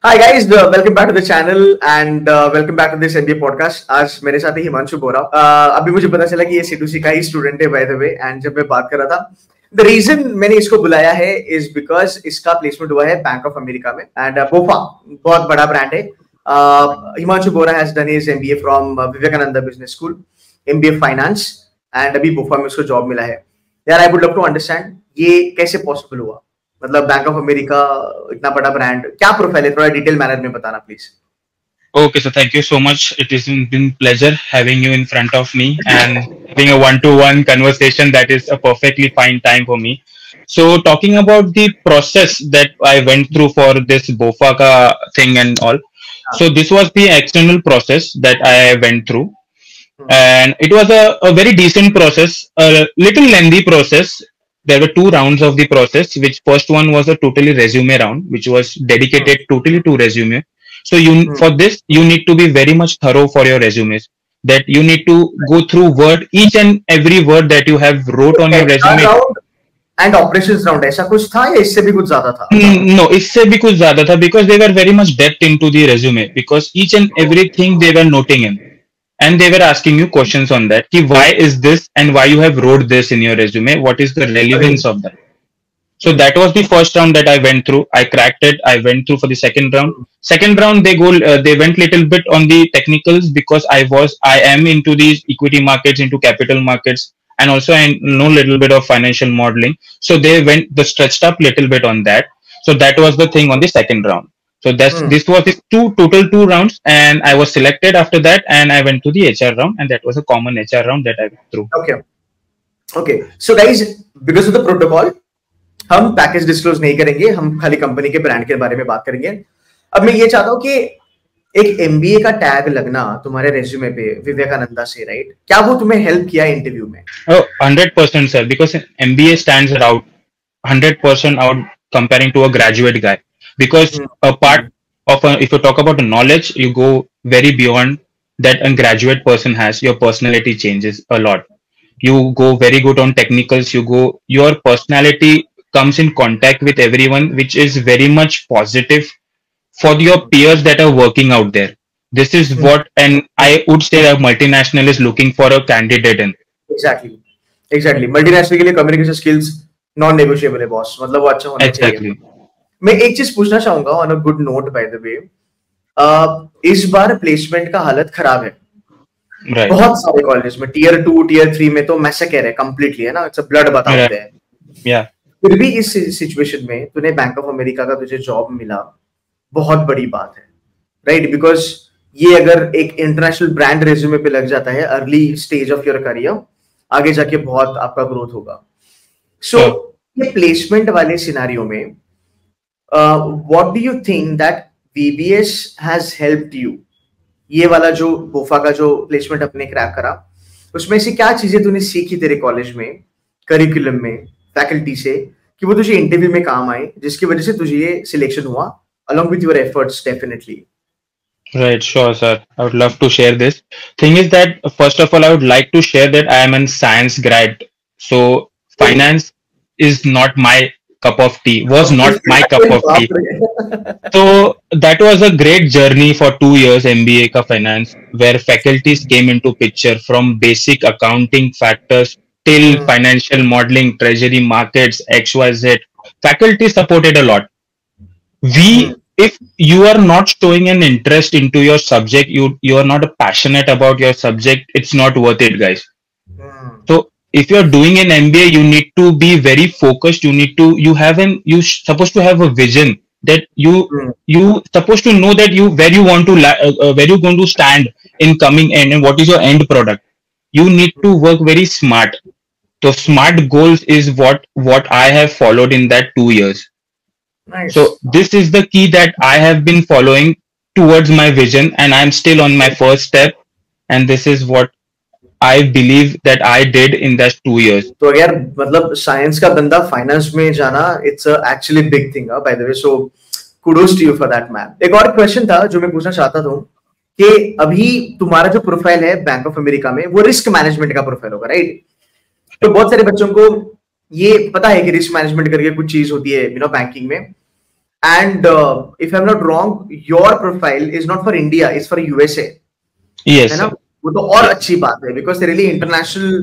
Hi guys, welcome back to the channel and welcome back to this MBA podcast. आज मेरे साथ है हिमांशु बोरा। अभी मुझे पता चला कि ये C2C का ही स्टूडेंट है बाय द वे, एंड जब मैं बात कर रहा था, द रीजन मैंने इसको बुलाया है इज बिकॉज इसका प्लेसमेंट हुआ है बैंक ऑफ अमेरिका में, एंड बोफा बहुत बड़ा ब्रांड है। Himanshu Bora has done his MBA from Vivekananda business school, MBA finance, and अभी बोफा में उसको जॉब मिला है। यार I would love to understand ये कैसे पॉसिबल हुआ, मतलब बैंक ऑफ अमेरिका इतना बड़ा ब्रांड, क्या प्रोफाइल है, थोड़ा डिटेल मैनर में बताना please. Okay, so thank you so much. It has been pleasure having you in front of me and having a one-to-one conversation. That is a perfectly fine time for me. So talking about the process that I went through for this BOFA thing and all. So this was the external process that I went through. And it was a very decent process, a little lengthy process. There were 2 rounds of the process, which first one was a totally resume round, which was dedicated totally to resume. So for this, you need to be very much thorough for your resumes. That you need to go through each and every word that you have wrote on your resume. And operations round ऐसा कुछ था या इससे भी कुछ ज्यादा था? No, इससे भी कुछ ज्यादा था because they were very much depth into the resume, because each and everything they were noting in. And they were asking you questions on that. Why is this and why you have wrote this in your resume? What is the relevance of that? So that was the first round that I went through. I cracked it. I went through for the second round. Second round, they went little bit on the technicals because I am into these equity markets, into capital markets, and also I know little bit of financial modeling. So they stretched up little bit on that. So that was the thing on the second round. So this was the total 2 rounds, and I was selected after that, and I went to the HR round, and that was a common HR round that I went through. Okay. So guys, because of the protocol, हम package disclose नहीं करेंगे, हम खाली company के brand के बारे में बात करेंगे। अब मैं ये चाहता हूँ कि एक MBA का टैग लगना तुम्हारे रेज्यूमे पे विवेकानंदा से, राइट? क्या वो तुम्हें हेल्प किया इंटरव्यू में? 100% sir, because MBA stands out 100% out comparing to a graduate guy. Because a part of if you talk about the knowledge, you go very beyond that a graduate person has. Your personality changes a lot. You go very good on technicals. Your personality comes in contact with everyone, which is very much positive for your peers that are working out there. This is what, and I would say a multinational is looking for a candidate in. Exactly. Multinational के लिए communication skills non-negotiable है boss. मतलब वो अच्छा होना चाहिए। मैं एक चीज पूछना चाहूंगा on a good note bye the वे, इस बार प्लेसमेंट का हालत खराब है। बहुत सारे कॉलेज में टियर 2 टियर 3 में तो मैसेकर है कंप्लीटली, है ना? इट्स अ ब्लड बात होते हैं। फिर भी इस सिचुएशन में तूने बैंक ऑफ अमेरिका का तुझे जॉब मिला, बहुत बड़ी बात है, राइट? बिकॉज ये अगर एक इंटरनेशनल ब्रांड रेज्यूमे पे लग जाता है early stage of your career, आगे जाके बहुत आपका ग्रोथ होगा। सो ये प्लेसमेंट वाले सिनेरियो में what do you think that VBS has helped you? ये वाला जो बोफा का जो प्लेसमेंट अपने क्रैक करा, उसमें से क्या चीजें तूने सीखी तेरे कॉलेज में, करिकुलम में, फैकल्टी से, कि वो तुझे इंटरव्यू में काम आए, जिसकी वजह से तुझे ये सिलेक्शन हुआ along with your efforts definitely? Right, sure sir, I would love to share this. Thing is that first of all I would like to share that I am a science grad, so finance is not my cup of tea, was not my cup of tea. So that was a great journey for 2 years MBA ka finance, where faculties came into picture from basic accounting factors till financial modeling, treasury markets, XYZ. Faculty supported a lot. If you are not showing an interest into your subject, you are not passionate about your subject, it's not worth it, guys. So if you're doing an MBA, you need to be very focused. You're supposed to have a vision that you supposed to know that where you're going to stand in coming end, and what is your end product. You need to work very smart. So smart goals is what I have followed in that 2 years. Nice. So this is the key that I have been following towards my vision, and I'm still on my first step, and this is what I believe that I did in that 2 years. तो यार मतलब science का बंदा finance में जाना, it's actually big thing by the way, so kudos to you for that man. एक और question था जो मैं पूछना चाहता था कि अभी तुम्हारा जो प्रोफाइल है बैंक ऑफ अमेरिका में, वो रिस्क मैनेजमेंट का प्रोफाइल होगा, राइट? तो बहुत सारे बच्चों को ये पता है कि रिस्क मैनेजमेंट करके कुछ चीज होती है, बैंकिंग में, and if I'm not wrong, your profile is not for India, it's for USA. Yes, है ना? sir. वो तो और अच्छी बात है, because really international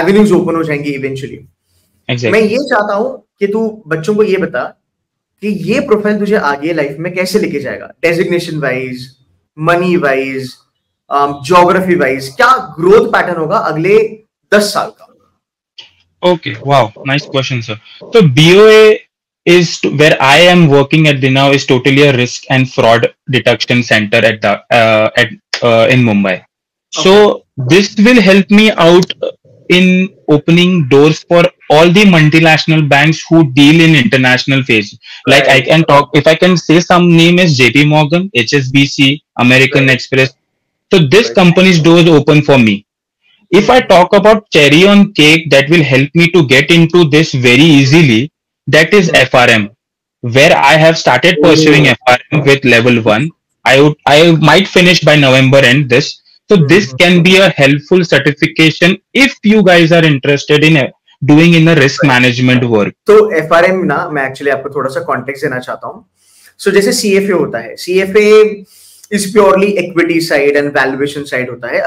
avenues open हो जाएंगी eventually. मैं Exactly. ये चाहता हूँ कि तू बच्चों को ये बता कि ये प्रोफाइल तुझे आगे लाइफ में कैसे लेके जाएगा, designation wise, money wise, geography wise, क्या ग्रोथ पैटर्न होगा अगले 10 साल का. Okay. Wow. Nice question, sir. So BOA is where I am working at the now is totally a risk and fraud detection center at the in Mumbai. So this will help me out in opening doors for all the multinational banks who deal in international phase. Like I can talk, if I can say some name is JP Morgan, HSBC, American Express. So this company's doors open for me. If I talk about cherry on cake that will help me to get into this very easily, that is FRM, where I have started pursuing FRM with level 1. I might finish by November end this. So this can be a helpful certification if you guys are interested in doing in a risk management work. तो FRM ना, मैं actually आपको थोड़ा सा context देना चाहता हूँ. सो जैसे CFA होता है, CFA is purely equity side and valuation side होता है.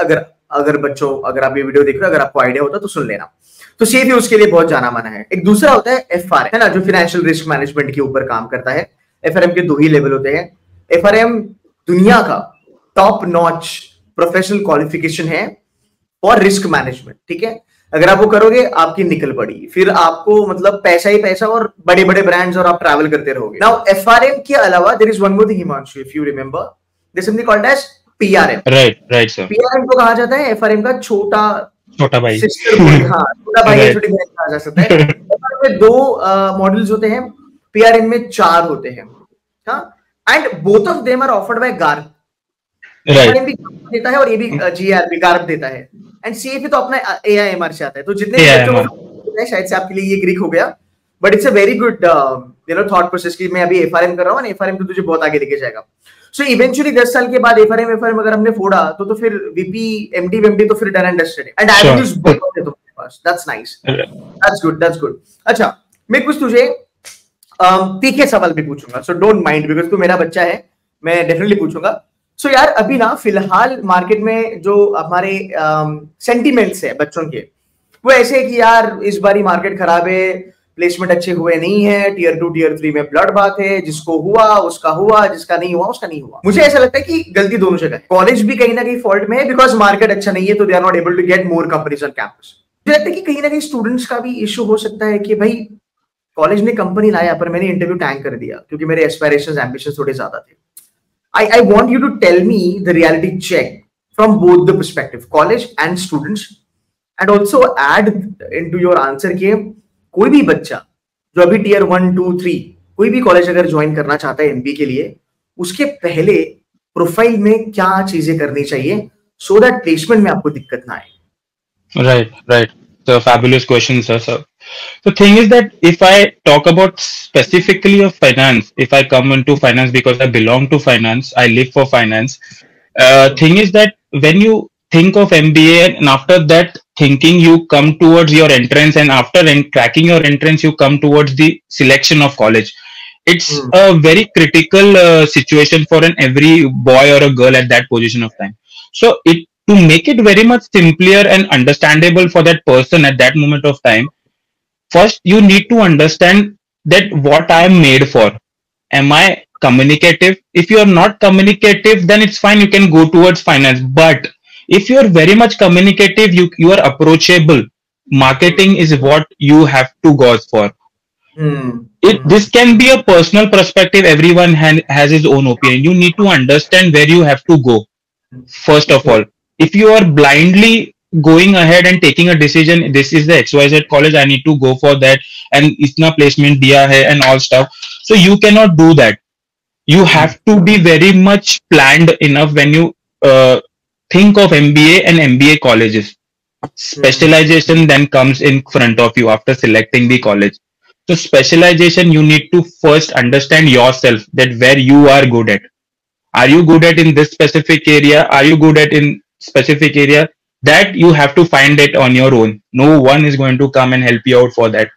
अगर बच्चों, अगर आप ये वीडियो देख रहे हो, अगर आपको आइडिया होता तो सुन लेना. तो CFA उसके लिए बहुत जाना माना है. एक दूसरा होता है FRM, है ना, जो फाइनेंशियल रिस्क मैनेजमेंट के ऊपर काम करता है. FRM के 2 ही लेवल होते हैं. FRM दुनिया का टॉप नॉच प्रोफेशनल क्वालिफिकेशन है फॉर रिस्क मैनेजमेंट. ठीक है, अगर आप वो करोगे आपकी निकल पड़ी, फिर आपको मतलब पैसा ही पैसा और बड़े बड़े ब्रांड्स और आप ट्रैवल करते रहोगे. नाउ FRM के अलावा there is one more thing Himanshu, if you remember, there is something called as PRM. Right sir. PRM को कहा जाता है FRM का छोटा भाई, सिस्टर भाई. हाँ, छोटा भाई या छोटी बहन कहा जा सकता है. FRM में 2 मॉडल्स होते हैं, PRM में 4 होते हैं. हाँ, and both of them are offered by GARP. FRM भी देता है और ये भी GRP गार्प देता है. एंड CFA तो अपना AIMR से आता है. तो जितने बच्चों को शायद से आपके लिए ये ग्रीक हो गया, but it's a very good thought process कि मैं अभी FRM कर रहा हूँ, FRM तो तुझे बहुत आगे लेके जाएगा. सो इवेंचुअली 10 साल के बाद FRM अगर हमने फोड़ा तो फिर VP MD तो फिर डन एंड डस्टेड है. एंड एवेन्यूज बहुत है तुम्हारे पास. That's nice, that's good. अच्छा, मैं कुछ तुझे तीखे सवाल भी पूछूंगा, सो डोंट माइंड, बिकॉज तू मेरा बच्चा है, मैं डेफिनेटली पूछूंगा. सो यार, अभी ना फिलहाल मार्केट में जो हमारे सेंटिमेंट्स है बच्चों के, वो ऐसे है कि यार इस बारी मार्केट खराब है, प्लेसमेंट अच्छे हुए नहीं है, टियर 2 टियर 3 में ब्लड बात है, जिसको हुआ उसका हुआ, जिसका नहीं हुआ उसका नहीं हुआ. मुझे ऐसा लगता है कि गलती दोनों जगह है. कॉलेज भी कहीं ना कहीं फॉल्ट में है, बिकॉज मार्केट अच्छा नहीं है, तो they are not able to get more companies on campus. मुझे लगता है कि कहीं ना कहीं स्टूडेंट्स का भी इशू हो सकता है कि भाई कॉलेज ने कंपनी लाया पर मैंने इंटरव्यू टैंक कर दिया क्योंकि मेरे एस्पिरेशंस एम्बिशंस थोड़े ज्यादा थे. I want you to tell me the reality check from both the perspective, college and students, and also add into your answer कि कोई भी बच्चा जो अभी टियर 1, 2, 3 कोई भी कॉलेज अगर ज्वाइन करना चाहता है MBA के लिए, उसके पहले प्रोफाइल में क्या चीजें करनी चाहिए so that प्लेसमेंट में आपको दिक्कत ना आए. Right. So fabulous question, sir. So the thing is that if I talk about specifically of finance, if I come into finance because I belong to finance, I live for finance. Thing is that when you think of MBA and after that thinking you come towards your entrance, and after cracking your entrance you come towards the selection of college. It's a very critical situation for every boy or a girl at that position of time. So to make it very much simpler and understandable for that person at that moment of time, first you need to understand that what I am made for. Am I communicative? If you are not communicative, then it's fine, you can go towards finance. But if you are very much communicative, you are approachable, marketing is what you have to go for. This can be a personal perspective. Everyone has his own opinion. You need to understand where you have to go. First of all, if you are blindly going ahead and taking a decision, this is the XYZ college, I need to go for that, and itna placement diya hai and all stuff. So you cannot do that. You have to be very much planned enough when you think of MBA and MBA colleges. Specialization then comes in front of you after selecting the college. So specialization, you need to first understand yourself, that where you are good at. Are you good at in this specific area? Are you good at in specific area? That you have to find it on your own. No one is going to come and help you out for that.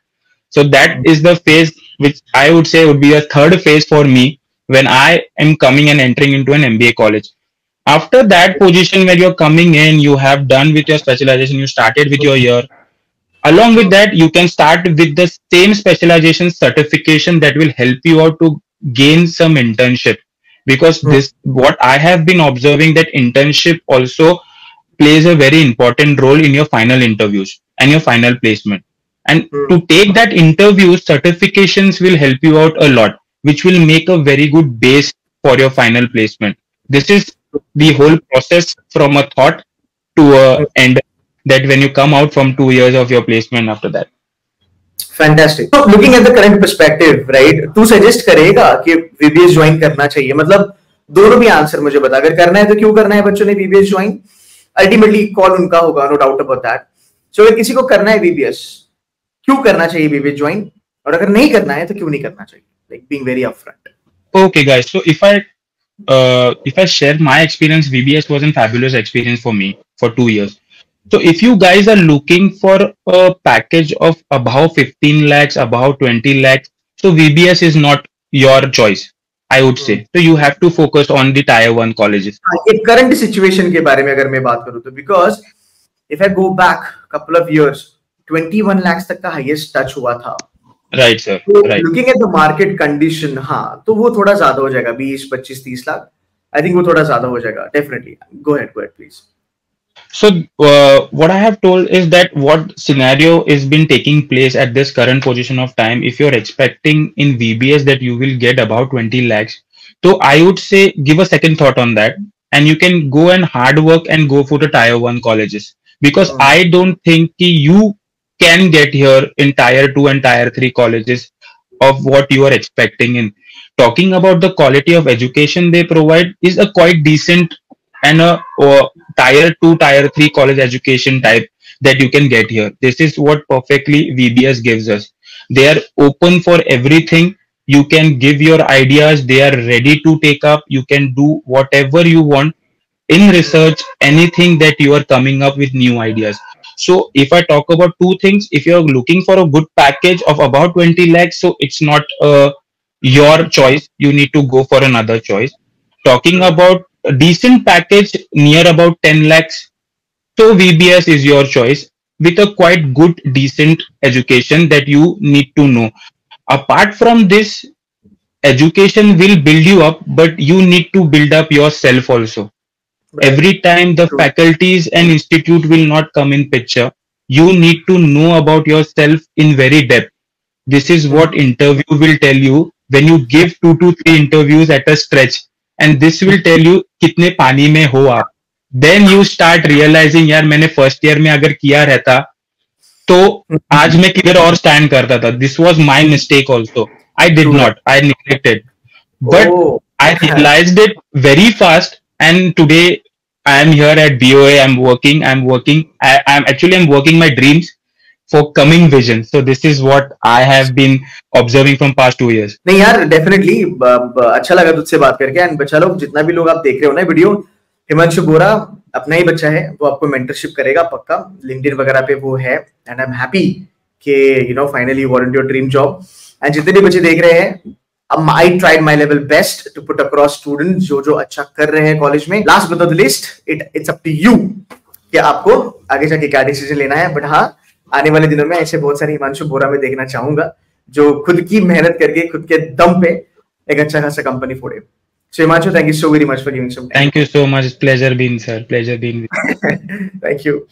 So that is the phase which I would say would be a third phase for me when I am coming and entering into an MBA college. After that position where you're coming in, you have done with your specialization, you started with your year. Along with that, you can start with the same specialization certification that will help you out to gain some internship. Because this, what I have been observing, that internship also plays a very important role in your final interviews and your final placement. And to take that interview, certifications will help you out a lot, which will make a very good base for your final placement. This is the whole process from a thought to a end, that when you come out from 2 years of your placement after that. Fantastic. So looking at the current perspective, right? तू suggest करेगा कि VBS join करना चाहिए? मतलब दोनों भी answer मुझे बता. अगर करना है तो क्यों करना है बच्चों ने VBS ज्वाइन? अल्टीमेटली कॉल उनका होगा, नो डाउट अबाउट दैट. सो अगर किसी को करना है VBS, क्यों करना चाहिए VBS ज्वाइन? और अगर नहीं करना है तो क्यों नहीं करना चाहिए? Like being very upfront. Okay, guys. So if I share my experience, VBS was a fabulous experience for me for 2 years. So if you guys are looking for a package of above 15 lakhs, above 20 lakhs, so VBS is not your choice, I would say. So you have to focus on the tier 1 colleges. एक current situation के बारे में अगर मैं बात करूँ तो, because if I go back couple of years, 21 lakhs तक का highest touch हुआ था. Right, sir. Right. Looking at the market condition, हाँ, तो वो थोड़ा ज्यादा हो जाएगा, 20, 25, 30 लाख. I think वो थोड़ा ज्यादा हो जाएगा. Definitely. Go ahead, please. So what I have told is that what scenario is been taking place at this current position of time. If you're expecting in VBS that you will get about 20 lakhs, so I would say give a second thought on that, and you can go and hard work and go for the tier 1 colleges, because I don't think you can get here in tier 2 and tier 3 colleges of what you are expecting in. Talking about the quality of education they provide is a quite decent and a tier 2, tier 3 college education type that you can get here. This is what perfectly VBS gives us. They are open for everything. You can give your ideas. They are ready to take up. You can do whatever you want in research, anything that you are coming up with new ideas. So if I talk about two things, if you're looking for a good package of about 20 lakhs, so it's not your choice. You need to go for another choice. Talking about a decent package near about 10 lakhs, so VBS is your choice with a quite good, decent education that you need to know. Apart from this, education will build you up, but you need to build up yourself also. Right. Every time the faculties and institute will not come in picture, you need to know about yourself in very depth. This is what interview will tell you when you give 2 to 3 interviews at a stretch, and this will tell you कितने पानी में हो आप. Then you start realizing, यार मैंने first year में अगर किया रहता तो आज मैं किधर और stand करता था. This was my mistake also. I did not. I neglected. But I realized it very fast, and today I am here at BOA. I'm working. I'm working my dreams for coming vision. So this is what I have been observing from past 2 years. नहीं यार, definitely अच्छा लगा तुझसे बात करके. And बच्चा लोग जितना भी लोग आप देख रहे हो ना वीडियो, हिमांशु बोरा अपना ही बच्चा है, वो आपको मेंटरशिप करेगा पक्का. लिंक्डइन वगैरह पे वो है, एंड आई एम हैप्पी कि finally you got into your dream job. And जितने भी बच्चे देख रहे हैं, I tried my level best to put across students जो अच्छा कर रहे हैं कॉलेज में. Last but not the least, it's up to you कि आपको आगे जाके क्या डिसीजन लेना है. बट हाँ, आने वाले दिनों में ऐसे बहुत सारे हिमांशु बोरा में देखना चाहूंगा जो खुद की मेहनत करके खुद के दम पे एक अच्छा खासा कंपनी फोड़े. So Himanshu, thank you so very much for giving some time. Thank you so much. Pleasure being, sir. Pleasure being with you. Thank you.